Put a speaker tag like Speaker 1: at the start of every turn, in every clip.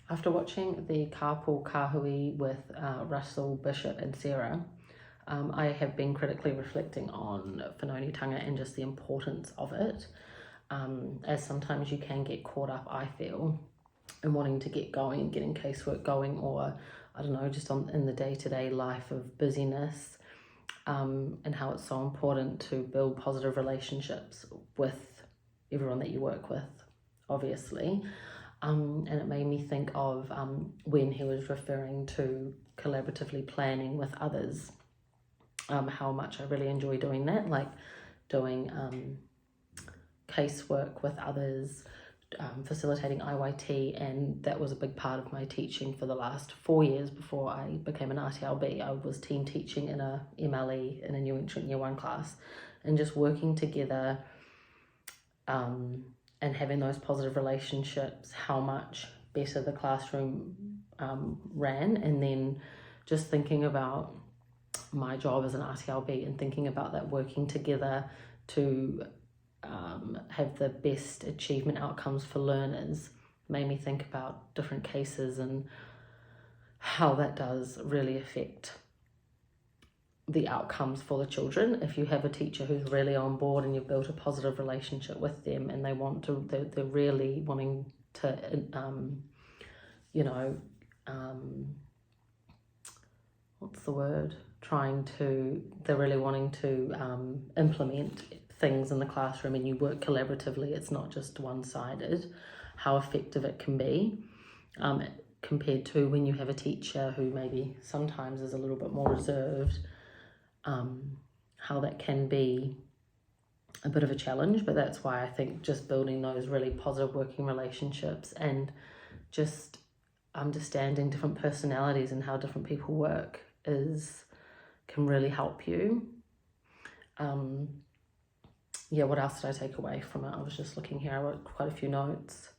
Speaker 1: After watching the Karpool Kahui with Russell, Bishop and Sarah, I have been critically reflecting on whanaungatanga and just the importance of it, as sometimes you can get caught up, I feel, in wanting to get going and getting casework going, or I don't know, just in the day-to-day life of busyness, and how it's so important to build positive relationships with everyone that you work with, obviously. And it made me think of when he was referring to collaboratively planning with others, how much I really enjoy doing that, like doing casework with others, facilitating IYT, and that was a big part of my teaching for the last 4 years before I became an RTLB. I was team teaching in a MLE in a new entrant year 1 class, and just working together and having those positive relationships, how much better the classroom ran. And then just thinking about my job as an RTLB and thinking about that working together to have the best achievement outcomes for learners made me think about different cases and how that does really affect the outcomes for the children. If you have a teacher who's really on board and you've built a positive relationship with them and they're really wanting to they're really wanting to implement things in the classroom, and you work collaboratively, it's not just one-sided, how effective it can be, compared to when you have a teacher who maybe sometimes is a little bit more reserved, how that can be a bit of a challenge. But that's why I think just building those really positive working relationships and just understanding different personalities and how different people work can really help you. Yeah, what else did I take away from it? I was just looking here, I wrote quite a few notes.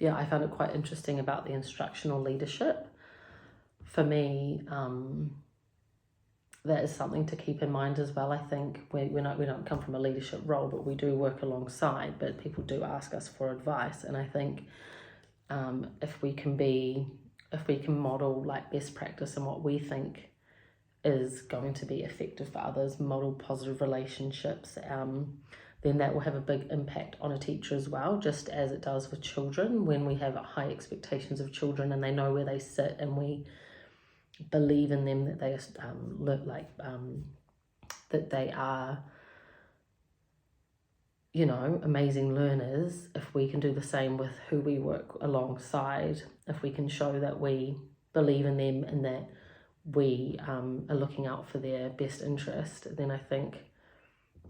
Speaker 1: Yeah, I found it quite interesting about the instructional leadership. For me, that is something to keep in mind as well. I think we don't come from a leadership role, but we do work alongside, but people do ask us for advice. And I think if we can model like best practice and what we think is going to be effective for others, model positive relationships, then that will have a big impact on a teacher as well, just as it does with children. When we have high expectations of children and they know where they sit and we believe in them, that they that they are, amazing learners. If we can do the same with who we work alongside, if we can show that we believe in them and that we are looking out for their best interest, then I think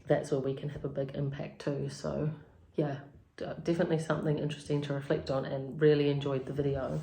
Speaker 1: that's where we can have a big impact too. So yeah, definitely something interesting to reflect on, and really enjoyed the video.